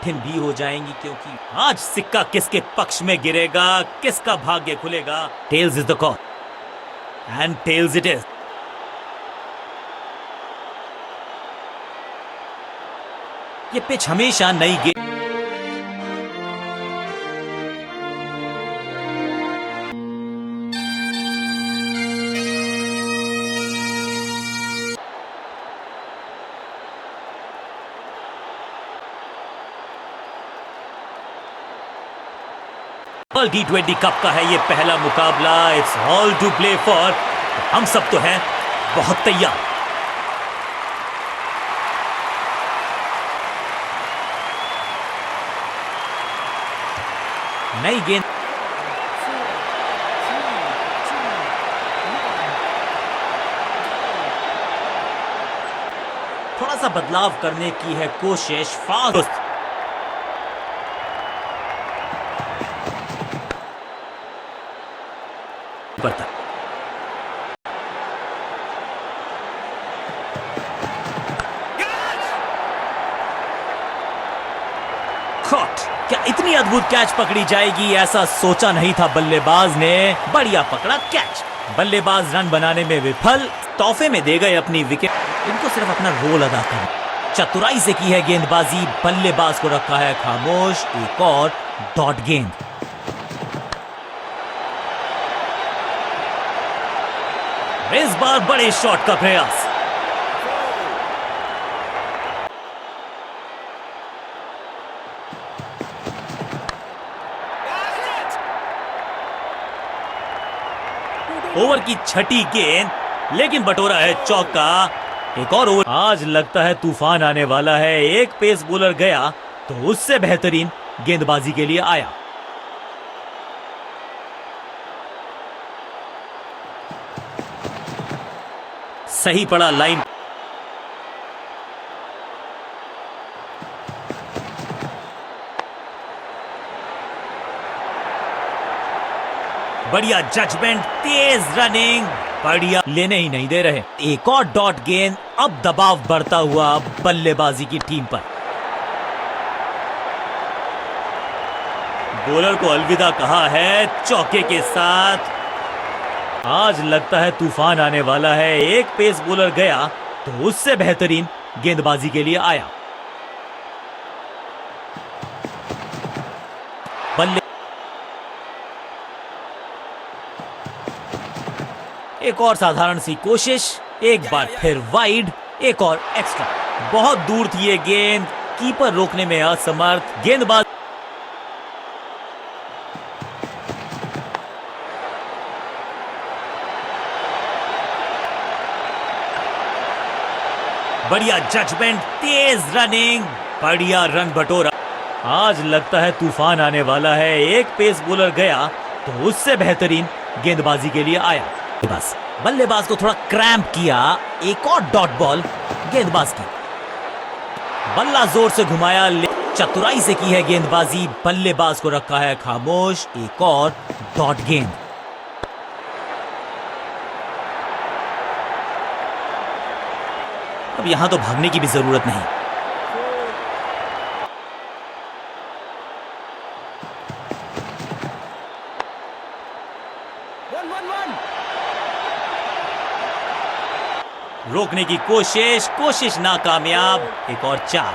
कठिन भी हो जाएंगी, क्योंकि आज सिक्का किसके पक्ष में गिरेगा, किसका भाग्य खुलेगा। Tails is the call and tails it is. ये पिच हमेशा नई गेंद T20 कप का है ये पहला मुकाबला। It's all to play for. हम सब तो हैं बहुत तैयार। नई गेंद, थोड़ा सा बदलाव करने की है कोशिश। फास्ट पड़ता। क्या इतनी अद्भुत कैच पकड़ी जाएगी, ऐसा सोचा नहीं था बल्लेबाज ने। बढ़िया पकड़ा कैच। बल्लेबाज रन बनाने में विफल, तोहफे में दे गए अपनी विकेट। इनको सिर्फ अपना रोल अदा करना। चतुराई से की है गेंदबाजी, बल्लेबाज को रखा है खामोश। एक और डॉट गेंद। इस बार बड़े शॉट का प्रयास। ओवर की छठी गेंद, लेकिन बटोरा है चौका। एक और ओवर। आज लगता है तूफान आने वाला है। एक पेस बॉलर गया तो उससे बेहतरीन गेंदबाजी के लिए आया। सही पड़ा लाइन। बढ़िया जजमेंट, तेज रनिंग, बढ़िया। लेने ही नहीं दे रहे। एक और डॉट गेंद। अब दबाव बढ़ता हुआ बल्लेबाजी की टीम पर। बॉलर को अलविदा कहा है चौके के साथ। आज लगता है तूफान आने वाला है। एक पेस बॉलर गया तो उससे बेहतरीन गेंदबाजी के लिए आया। बल्ले एक और साधारण सी कोशिश। एक बार फिर वाइड। एक और एक्स्ट्रा। बहुत दूर थी ये गेंद, कीपर रोकने में असमर्थ। गेंदबाज बढ़िया जजमेंट, तेज रनिंग, बढ़िया रन बटोरा। आज लगता है तूफान आने वाला है। एक पेस बॉलर गया तो उससे बेहतरीन गेंदबाजी के लिए आया। बस बल्लेबाज को थोड़ा क्रैम्प किया। एक और डॉट बॉल गेंदबाज की। बल्ला जोर से घुमाया, चतुराई से की है गेंदबाजी। बल्लेबाज को रखा है खामोश। एक और डॉट गेंद। अब यहां तो भागने की भी जरूरत नहीं। रोकने की कोशिश नाकामयाब। एक और चार।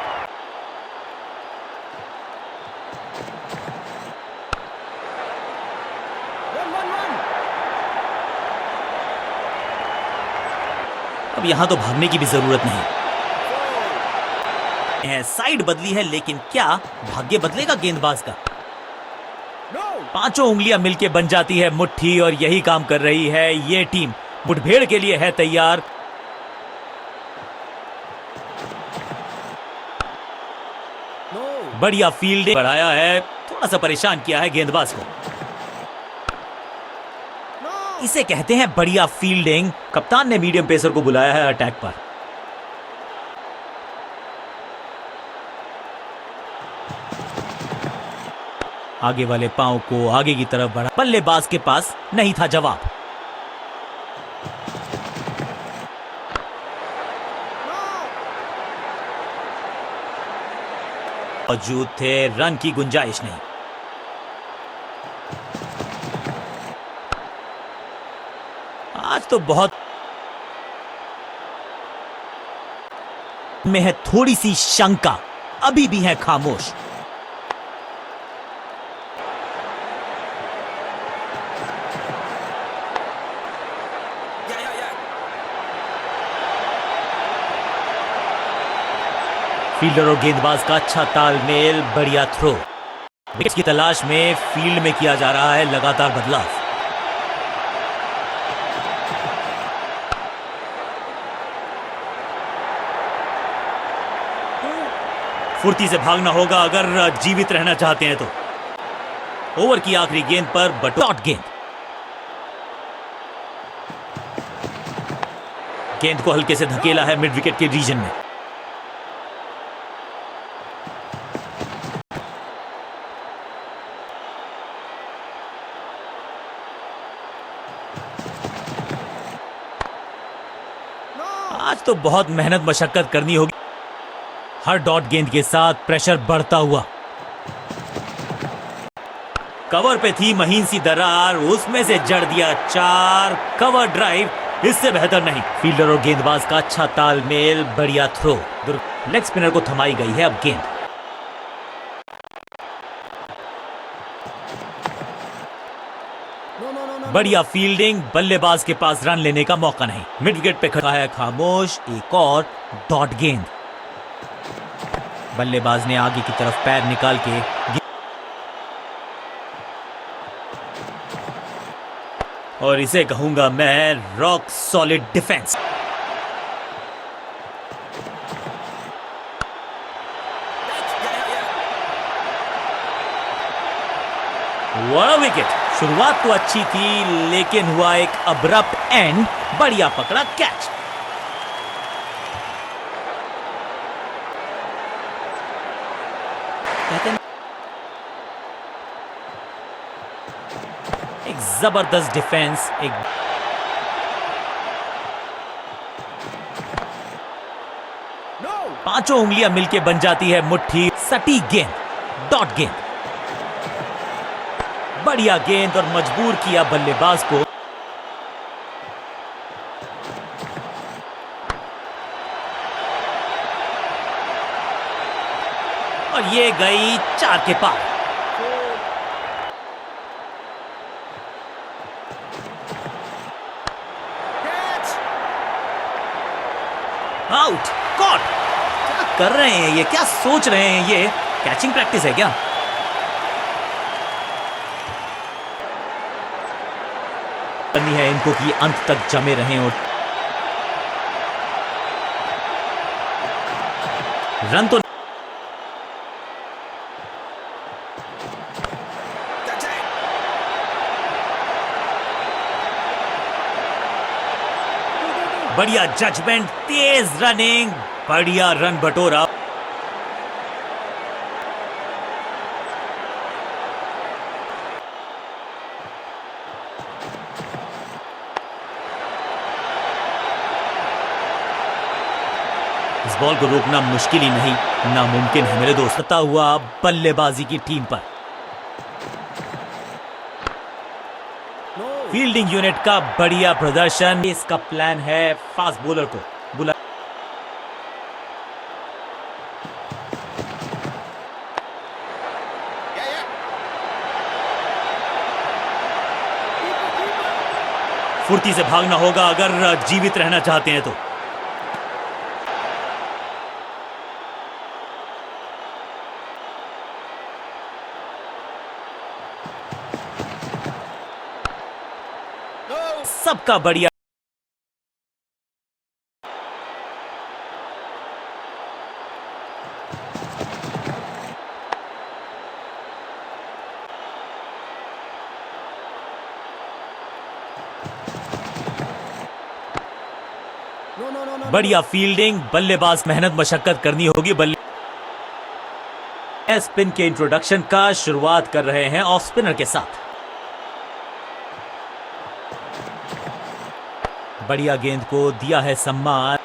अब यहां तो भागने की भी जरूरत नहीं। साइड बदली है, लेकिन क्या भाग्य बदलेगा गेंदबाज का? पांचों उंगलियां मिलके बन जाती है मुट्ठी, और यही काम कर रही है ये टीम। मुठभेड़ के लिए है तैयार। बढ़िया फील्डिंग बढ़ाया है, थोड़ा सा परेशान किया है गेंदबाज को। इसे कहते हैं बढ़िया फील्डिंग। कप्तान ने मीडियम पेसर को बुलाया है अटैक पर। आगे वाले पांव को आगे की तरफ बढ़ा। बल्लेबाज के पास नहीं था जवाब। मौजूद थे, रन की गुंजाइश नहीं। आज तो बहुत में है थोड़ी सी शंका, अभी भी है खामोश। फील्डर और गेंदबाज का अच्छा तालमेल, बढ़िया थ्रो। विकेट की तलाश में फील्ड में किया जा रहा है लगातार बदलाव। फुर्ती से भागना होगा अगर जीवित रहना चाहते हैं तो। ओवर की आखिरी गेंद पर बटोरा गेंद। गेंद को हल्के से धकेला है मिड विकेट के रीजन में। आज तो बहुत मेहनत मशक्कत करनी होगी। हर डॉट गेंद के साथ प्रेशर बढ़ता हुआ। कवर पे थी महीन सी दरार, उसमें से जड़ दिया 4। कवर ड्राइव, इससे बेहतर नहीं। फील्डर और गेंदबाज का अच्छा तालमेल, बढ़िया थ्रो। लेग स्पिनर को थमाई गई है अब गेंद। बढ़िया फील्डिंग, बल्लेबाज के पास रन लेने का मौका नहीं। मिड विकेट पे खड़ा है खामोश। एक और डॉट गेंद। बल्लेबाज ने आगे की तरफ पैर निकाल के और इसे कहूंगा मैं रॉक सॉलिड डिफेंस। वाह विकेट। शुरुआत तो अच्छी थी लेकिन हुआ एक अब्रप्ट एंड। बढ़िया पकड़ा कैच। एक जबरदस्त डिफेंस। एक पांचों उंगलियां मिलके बन जाती है मुट्ठी। सटीक गेंद, डॉट गेंद। बढ़िया गेंद और मजबूर किया बल्लेबाज को। और ये गई 4 के पार। आउट। कॉट। क्या कर रहे हैं ये? क्या सोच रहे हैं ये? कैचिंग प्रैक्टिस है क्या? करनी है इनको कि अंत तक जमे रहें और रन तो बढ़िया जजमेंट, तेज रनिंग, बढ़िया रन बटोरा। इस बॉल को रोकना मुश्किल ही नहीं, नामुमकिन है मेरे दोस्त। सता हुआ बल्लेबाजी की टीम पर। फील्डिंग यूनिट का बढ़िया प्रदर्शन। इसका प्लान है फास्ट बॉलर को बुला। फुर्ती से भागना होगा अगर जीवित रहना चाहते हैं तो। सबका बढ़िया। बढ़िया फील्डिंग, बल्लेबाज मेहनत मशक्कत करनी होगी। बल्ले स्पिन के इंट्रोडक्शन का शुरुआत कर रहे हैं ऑफ स्पिनर के साथ। बढ़िया गेंद को दिया है सम्मान।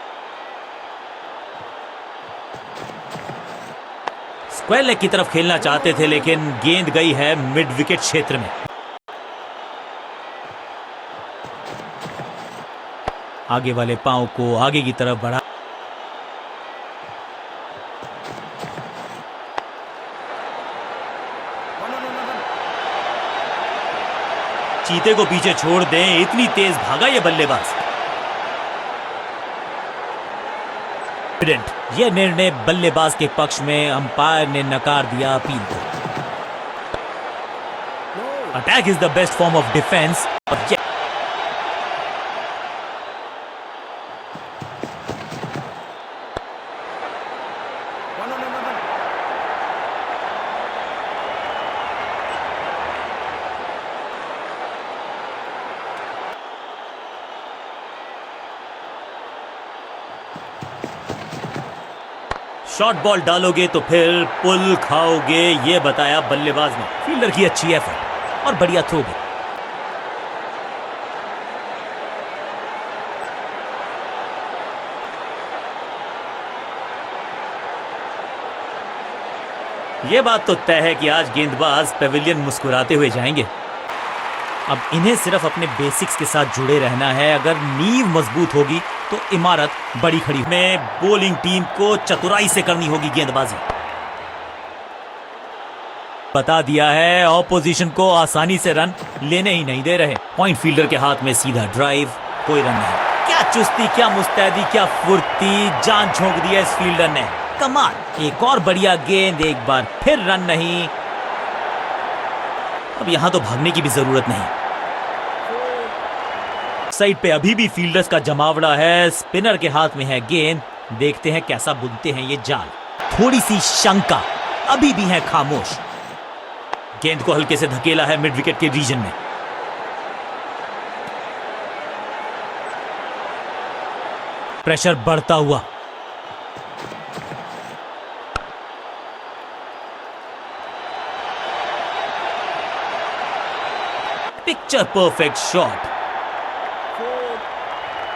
स्क्वायर लेग की तरफ खेलना चाहते थे, लेकिन गेंद गई है मिड विकेट क्षेत्र में। आगे वाले पांव को आगे की तरफ बढ़ा, चीते को पीछे छोड़ दें, इतनी तेज भागा ये बल्लेबाज। यह निर्णय बल्लेबाज के पक्ष में, अंपायर ने नकार दिया अपील को। Attack is the best form of defence. Short ball डालोगे तो फिर पुल खाओगे, ये बताया बल्लेबाज ने। फील्डर की अच्छी एफर्ट और बढ़िया थ्रो भी। ये बात तो तय है कि आज गेंदबाज पेविलियन मुस्कुराते हुए जाएंगे। अब इन्हें सिर्फ अपने बेसिक्स के साथ जुड़े रहना है। अगर नींव मजबूत होगी तो इमारत बड़ी खड़ी में। बॉलिंग टीम को चतुराई से करनी होगी गेंदबाजी। बता दिया है, ऑपोजिशन को आसानी से रन लेने ही नहीं दे रहे। पॉइंट फील्डर के हाथ में सीधा ड्राइव, कोई रन नहीं। क्या चुस्ती, क्या मुस्तैदी, क्या फुर्ती, जान झोंक दिया इस फील्डर ने। कमाल। एक और बढ़िया गेंद, एक बार फिर रन नहीं। अब यहां तो भागने की भी जरूरत नहीं। साइड पे अभी भी फील्डर्स का जमावड़ा है। स्पिनर के हाथ में है गेंद। देखते हैं कैसा बुनते हैं ये जाल। थोड़ी सी शंका, अभी भी है खामोश। गेंद को हल्के से धकेला है मिड विकेट के रीजन में। प्रेशर बढ़ता हुआ। Picture perfect shot.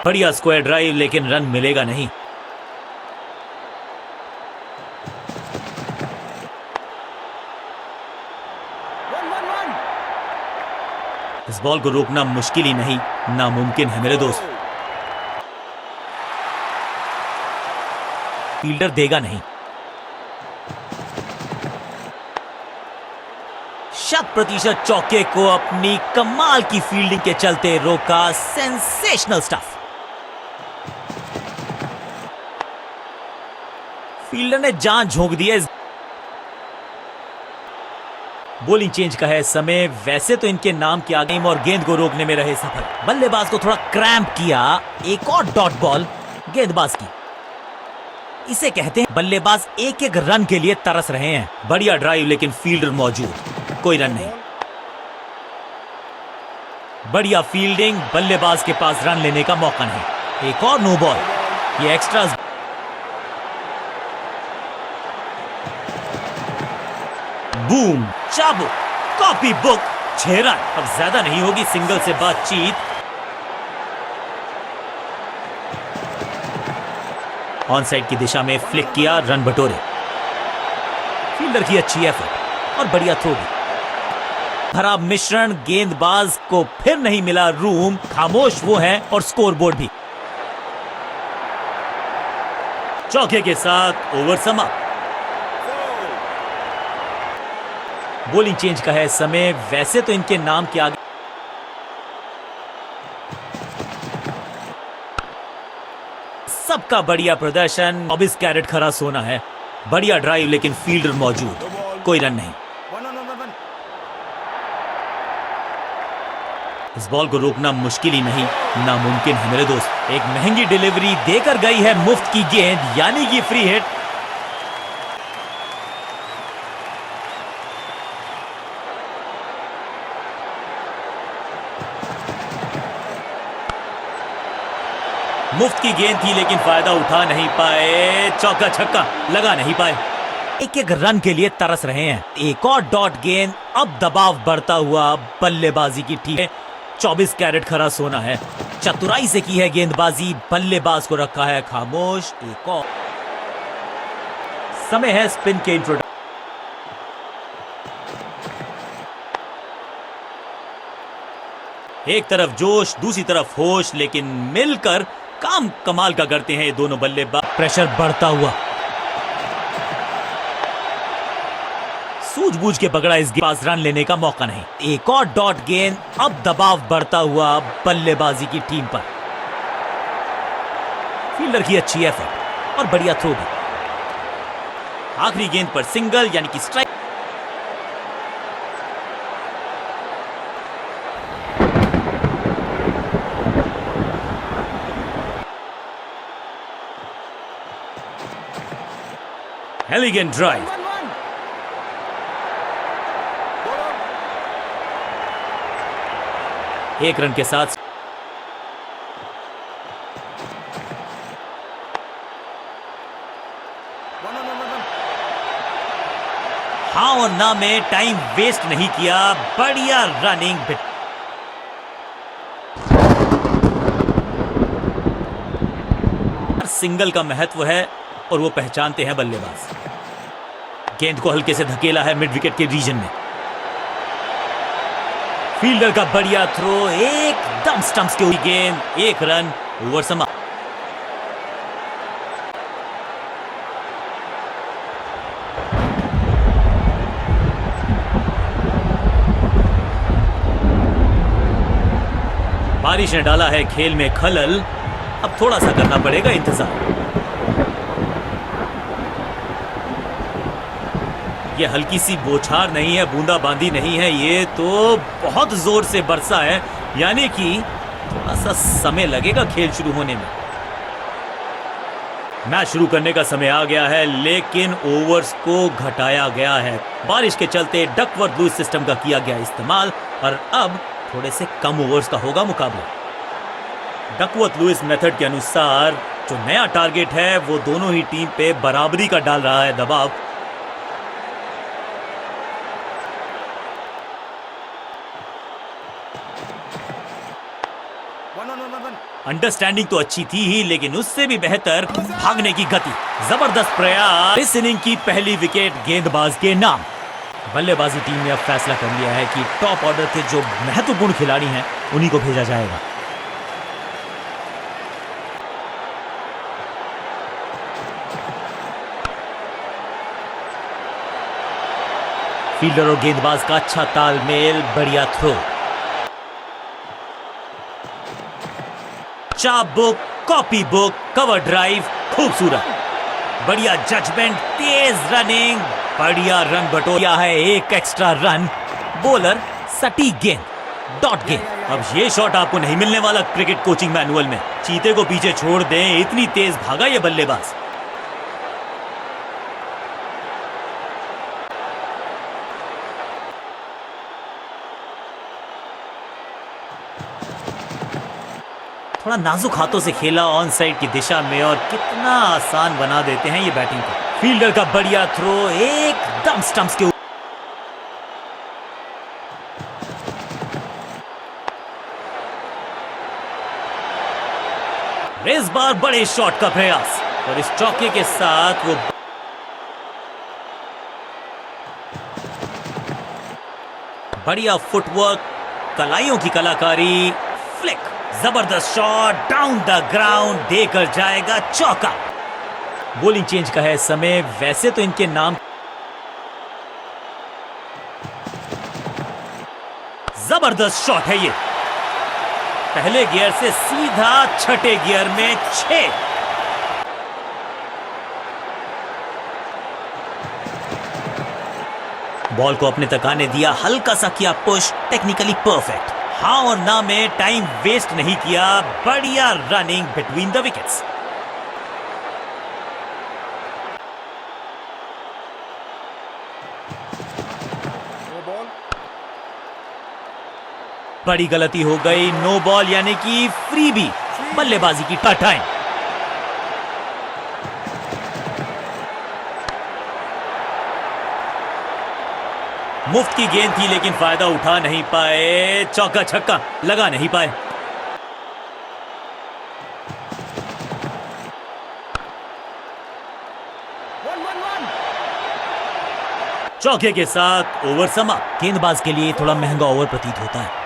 बढ़िया स्क्वायर ड्राइव, लेकिन रन मिलेगा नहीं। इस बॉल को रोकना मुश्किल ही नहीं, नामुमकिन है मेरे दोस्त। फील्डर देगा नहीं। 100% चौके को अपनी कमाल की फील्डिंग के चलते रोका। Sensational stuff. फील्डर ने जान झोंक दी है। बॉलिंग चेंज का है समय। वैसे तो इनके नाम के आगे और गेंद को रोकने में रहे सफल। बल्लेबाज को थोड़ा क्रैम्प किया। एक और डॉट बॉल गेंदबाज की। इसे कहते हैं बल्लेबाज एक एक रन के लिए तरस रहे हैं। बढ़िया ड्राइव, लेकिन फील्डर मौजूद, कोई रन नहीं। बढ़िया फील्डिंग, बल्लेबाज के पास रन लेने का मौका नहीं। एक और नो बॉल। ये एक्स्ट्रास। बूम, चाबुक, कॉपी बुक, 6 रन। अब ज्यादा नहीं होगी सिंगल से बातचीत। ऑन साइड की दिशा में फ्लिक किया, रन बटोरे। फील्डर की अच्छी एफर्ट और बढ़िया थ्रो भी। खराब मिश्रण, गेंदबाज को फिर नहीं मिला रूम। खामोश वो है और स्कोर बोर्ड भी। चौके के साथ ओवर समाप्त। बॉलिंग चेंज का है समय। वैसे तो इनके नाम के आगे सबका बढ़िया प्रदर्शन। 24 कैरेट खरा सोना है। बढ़िया ड्राइव, लेकिन फील्डर मौजूद, कोई रन नहीं। इस बॉल को रोकना मुश्किल ही नहीं, नामुमकिन है मेरे दोस्त। एक महंगी डिलीवरी देकर गई है मुफ्त की गेंद, यानी कि फ्री हिट। मुफ्त की गेंद थी, लेकिन फायदा उठा नहीं पाए। चौका छक्का लगा नहीं पाए। एक एक रन के लिए तरस रहे हैं। एक और डॉट गेंद। अब दबाव बढ़ता हुआ बल्लेबाजी की टीम। 24 कैरेट खरा सोना है। चतुराई से की है गेंदबाजी। बल्लेबाज को रखा है खामोश। एक और समय है स्पिन के इंट्रोडक्शन। एक तरफ जोश, दूसरी तरफ होश, लेकिन मिलकर काम कमाल का करते हैं ये दोनों बल्लेबाज। प्रेशर बढ़ता हुआ, सूझबूझ के पकड़ा, इस पास रन लेने का मौका नहीं। एक और डॉट गेंद, अब दबाव बढ़ता हुआ बल्लेबाजी की टीम पर। फील्डर की अच्छी एफर्ट और बढ़िया थ्रो भी। आखिरी गेंद पर सिंगल यानी कि स्ट्राइक। एलिगेंट ड्राइव, एक रन के साथ हाँ और ना में टाइम वेस्ट नहीं किया, बढ़िया रनिंग। सिंगल का महत्व है और वो पहचानते हैं बल्लेबाज। गेंद को हल्के से धकेला है मिड विकेट के रीजन में। फील्डर का बढ़िया थ्रो, एकदम स्टंप्स के हुई गेंद, एक रन, ओवर समाप्त। बारिश ने डाला है खेल में खलल, अब थोड़ा सा करना पड़ेगा इंतजार। ये हल्की सी बौछार नहीं है, बूंदाबांदी नहीं है, ये तो बहुत जोर से बरसा है, यानी कि थोड़ा सा समय लगेगा खेल शुरू होने में। मैच शुरू करने का समय आ गया है, लेकिन ओवर्स को घटाया गया है। बारिश के चलते डकवर्थ लुईस सिस्टम का किया गया इस्तेमाल और अब थोड़े से कम ओवर्स का होगा मुकाबला। डकवर्थ लुईस मेथड के अनुसार जो नया टारगेट है वो दोनों ही टीम पे बराबरी का डाल रहा है दबाव। अंडरस्टैंडिंग तो अच्छी थी ही, लेकिन उससे भी बेहतर भागने की गति। जबरदस्त प्रयास, इस इनिंग की पहली विकेट गेंदबाज के नाम। बल्लेबाजी टीम ने अब फैसला कर लिया है कि टॉप ऑर्डर के जो महत्वपूर्ण खिलाड़ी हैं उन्हीं को भेजा जाएगा। फील्डर और गेंदबाज का अच्छा तालमेल, बढ़िया थ्रो। चाप book, copy book, cover drive, खूबसूरत, बढ़िया जजमेंट, तेज रनिंग, बढ़िया रन बटोरा है, एक एक्स्ट्रा रन। बॉलर सटीक गेंद, डॉट गेंद। अब ये शॉट आपको नहीं मिलने वाला क्रिकेट कोचिंग मैनुअल में। चीते को पीछे छोड़ दें, इतनी तेज भागा ये बल्लेबाज। थोड़ा नाजुक हाथों से खेला ऑन साइड की दिशा में और कितना आसान बना देते हैं ये बैटिंग को। फील्डर का बढ़िया थ्रो, एकदम स्टंप्स के ऊपर। इस बार बड़े शॉट का प्रयास और इस चौके के साथ वो बढ़िया फुटवर्क, कलाइयों की कलाकारी, फ्लिक, जबरदस्त शॉट, डाउन द ग्राउंड, देकर जाएगा चौका। बॉलिंग चेंज का है समय, वैसे तो इनके नाम। जबरदस्त शॉट है ये, पहले गियर से सीधा छठे गियर में 6। बॉल को अपने तक आने दिया, हल्का सा किया पुश, टेक्निकली परफेक्ट। हाँ और ना में टाइम वेस्ट नहीं किया, बढ़िया रनिंग बिटवीन द विकेट्स। बड़ी गलती हो गई, नो बॉल यानी कि फ्री भी। बल्लेबाजी की टाइम। मुफ्त की गेंद थी लेकिन फायदा उठा नहीं पाए, चौका छक्का लगा नहीं पाए। चौके के साथ ओवर समाप्त। गेंदबाज के लिए थोड़ा महंगा ओवर प्रतीत होता है।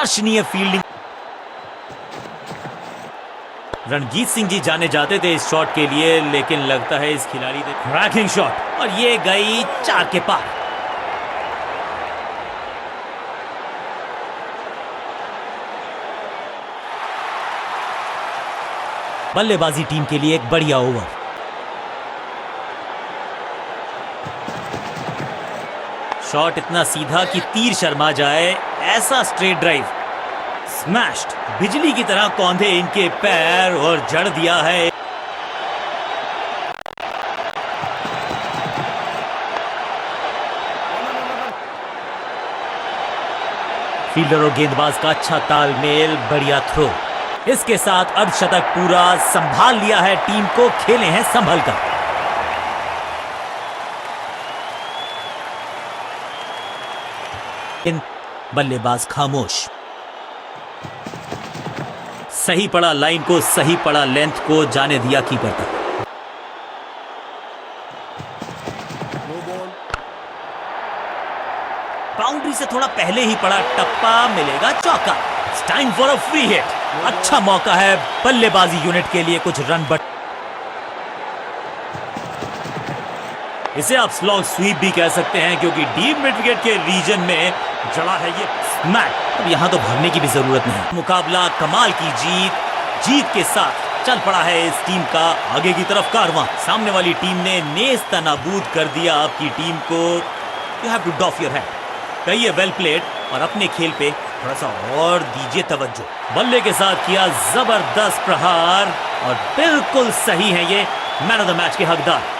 दर्शनीय फील्डिंग। रणजीत सिंह जी जाने जाते थे इस शॉट के लिए, लेकिन लगता है इस खिलाड़ी ने क्रैकिंग शॉट और ये गई 4 के पार। बल्लेबाजी टीम के लिए एक बढ़िया ओवर। शॉट इतना सीधा कि तीर शर्मा जाए, ऐसा स्ट्रेट ड्राइव, स्मैश्ड, बिजली की तरह कौंधे इनके पैर और जड़ दिया है। फील्डर और गेंदबाज का अच्छा तालमेल, बढ़िया थ्रो। इसके साथ अर्धशतक पूरा, संभाल लिया है टीम को, खेले हैं संभल कर। बल्लेबाज खामोश, सही पड़ा लाइन को, सही पड़ा लेंथ को, जाने दिया कीपर तक। बाउंड्री से थोड़ा पहले ही पड़ा टप्पा, मिलेगा चौका। It's time for a free hit. अच्छा मौका है बल्लेबाजी यूनिट के लिए कुछ रन बट इसे आप स्लॉग स्वीप भी कह सकते हैं, क्योंकि डीप मिड विकेट के रीजन में जड़ा है ये स्मैक। अब यहां तो भागने की भी जरूरत नहीं। मुकाबला कमाल की जीत के साथ चल पड़ा है इस टीम का आगे की तरफ कारवां। सामने वाली टीम ने नेस्त नाबूद कर दिया आपकी टीम को। You have to doff your head. कहिए वेल प्लेड और अपने खेल पे थोड़ा सा और दीजिए तवज्जो। बल्ले के साथ किया जबरदस्त प्रहार और बिल्कुल सही है ये मैन ऑफ द मैच के हकदार।